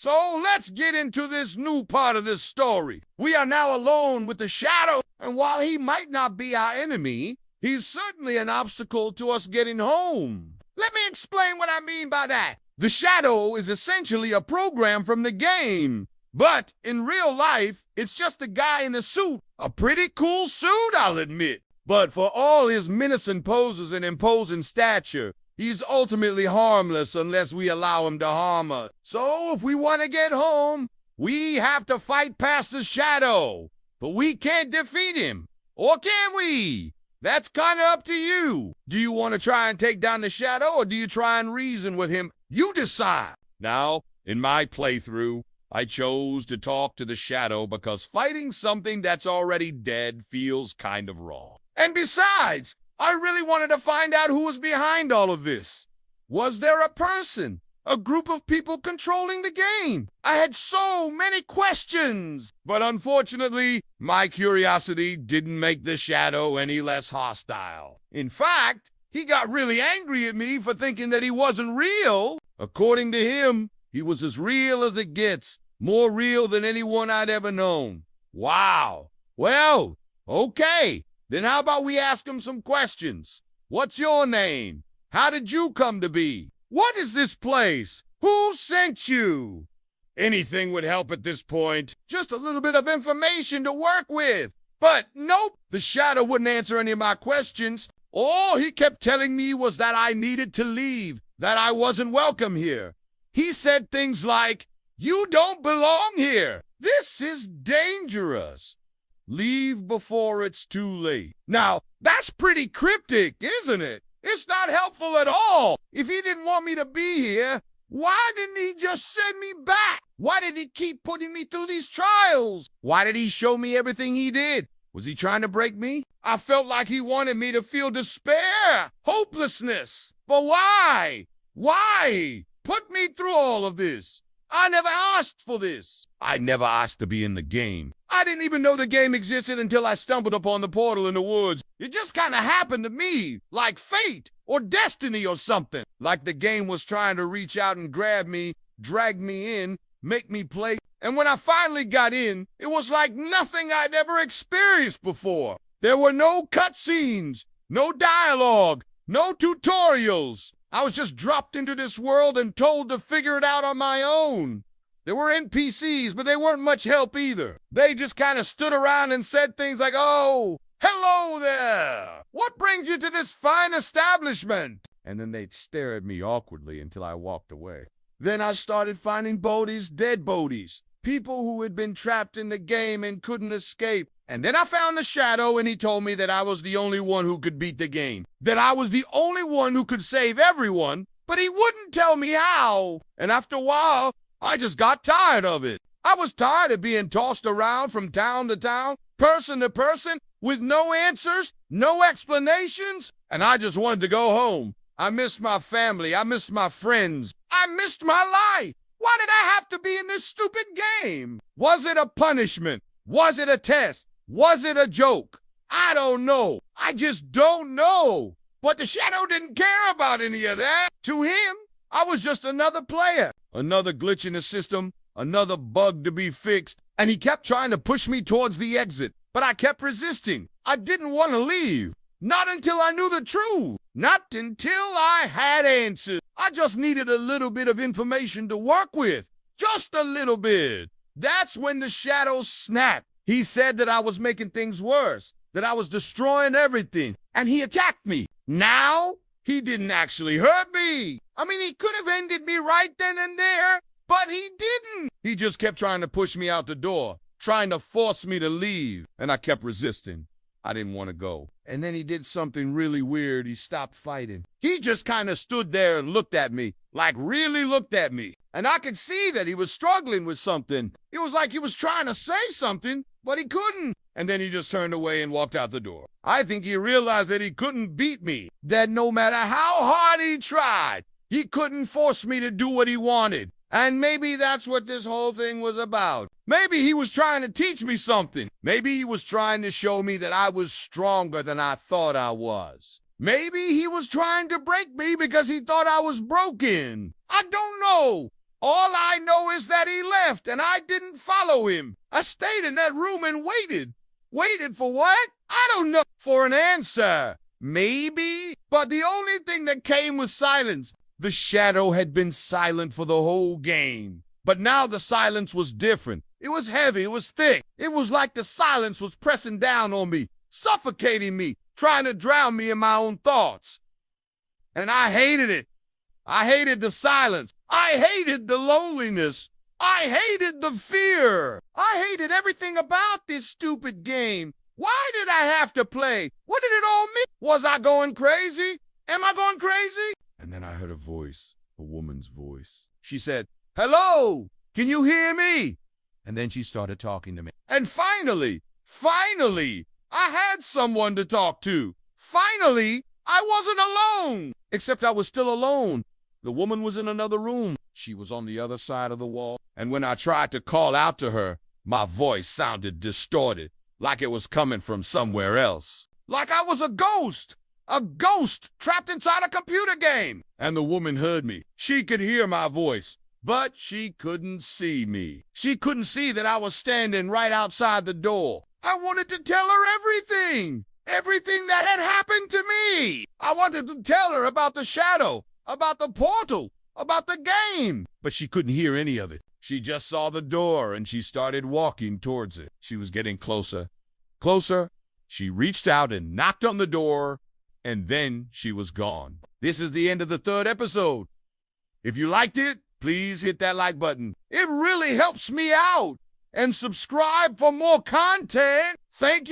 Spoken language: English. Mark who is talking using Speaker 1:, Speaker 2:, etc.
Speaker 1: So let's get into this new part of this story. We are now alone with the shadow, and while he might not be our enemy, he's certainly an obstacle to us getting home. Let me explain what I mean by that. The shadow is essentially a program from the game, but in real life, it's just a guy in a suit. A pretty cool suit, I'll admit. But for all his menacing poses and imposing stature, he's ultimately harmless unless we allow him to harm us. So if we want to get home, we have to fight past the shadow. But we can't defeat him. Or can we? That's kind of up to you. Do you want to try and take down the shadow, or do you try and reason with him? You decide. Now, in my playthrough, I chose to talk to the shadow because fighting something that's already dead feels kind of wrong. And besides, I really wanted to find out who was behind all of this. Was there a person? A group of people controlling the game? I had so many questions. But unfortunately, my curiosity didn't make the shadow any less hostile. In fact, he got really angry at me for thinking that he wasn't real. According to him, he was as real as it gets. More real than anyone I'd ever known. Wow. Well, okay. Then how about we ask him some questions? What's your name? How did you come to be? What is this place? Who sent you? Anything would help at this point. Just a little bit of information to work with. But nope, the shadow wouldn't answer any of my questions. All he kept telling me was that I needed to leave, that I wasn't welcome here. He said things like, "You don't belong here. This is dangerous. Leave before it's too late." Now, that's pretty cryptic, isn't it? It's not helpful at all. If he didn't want me to be here, why didn't he just send me back? Why did he keep putting me through these trials? Why did he show me everything he did? Was he trying to break me? I felt like he wanted me to feel despair, hopelessness. But why? Why? Put me through all of this. I never asked for this. I never asked to be in the game. I didn't even know the game existed until I stumbled upon the portal in the woods. It just kind of happened to me, like fate or destiny or something. Like the game was trying to reach out and grab me, drag me in, make me play. And when I finally got in, it was like nothing I'd ever experienced before. There were no cutscenes, no dialogue, no tutorials. I was just dropped into this world and told to figure it out on my own. There were NPCs, but they weren't much help either. They just kind of stood around and said things like, "Oh, hello there. What brings you to this fine establishment?" And then they'd stare at me awkwardly until I walked away. Then I started finding bodies, dead bodies, people who had been trapped in the game and couldn't escape. And then I found the shadow, and he told me that I was the only one who could beat the game, that I was the only one who could save everyone, but he wouldn't tell me how. And after a while, I just got tired of it. I was tired of being tossed around from town to town, person to person, with no answers, no explanations, and I just wanted to go home. I missed my family. I missed my friends. I missed my life. Why did I have to be in this stupid game? Was it a punishment? Was it a test? Was it a joke? I don't know. I just don't know. But the shadow didn't care about any of that. To him, I was just another player, another glitch in the system, another bug to be fixed, and he kept trying to push me towards the exit. But I kept resisting. I didn't want to leave. Not until I knew the truth. Not until I had answers. I just needed a little bit of information to work with. Just a little bit. That's when the shadow snapped. He said that I was making things worse, that I was destroying everything, and he attacked me. Now, he didn't actually hurt me. I mean, he could have ended me right then and there, but he didn't. He just kept trying to push me out the door, trying to force me to leave, and I kept resisting. I didn't want to go. And then he did something really weird. He stopped fighting. He just kind of stood there and looked at me, like really looked at me. And I could see that he was struggling with something. It was like he was trying to say something, but he couldn't. And then he just turned away and walked out the door. I think he realized that he couldn't beat me, that no matter how hard he tried, he couldn't force me to do what he wanted. And maybe that's what this whole thing was about. Maybe he was trying to teach me something. Maybe he was trying to show me that I was stronger than I thought I was. Maybe he was trying to break me because he thought I was broken. I don't know. All I know is that he left, and I didn't follow him. I stayed in that room and waited. Waited for what? I don't know. For an answer. Maybe. But the only thing that came was silence. The shadow had been silent for the whole game. But now the silence was different. It was heavy. It was thick. It was like the silence was pressing down on me, suffocating me, trying to drown me in my own thoughts. And I hated it. I hated the silence. I hated the loneliness. I hated the fear. I hated everything about this stupid game. Why did I have to play? What did it all mean? Was I going crazy? Am I going crazy? And then I heard a voice, a woman's voice. She said, "Hello, can you hear me?" And then she started talking to me. And finally, I had someone to talk to. Finally, I wasn't alone. Except I was still alone. The woman was in another room. She was on the other side of the wall. And when I tried to call out to her, my voice sounded distorted, like it was coming from somewhere else. Like I was a ghost trapped inside a computer game. And the woman heard me. She could hear my voice, but she couldn't see me. She couldn't see that I was standing right outside the door. I wanted to tell her everything. Everything that had happened to me. I wanted to tell her about the shadow, about the portal, about the game. But she couldn't hear any of it. She just saw the door and she started walking towards it. She was getting closer. Closer. She reached out and knocked on the door, and then she was gone. This is the end of the 3rd episode. If you liked it, please hit that like button. It really helps me out. And subscribe for more content. Thank you.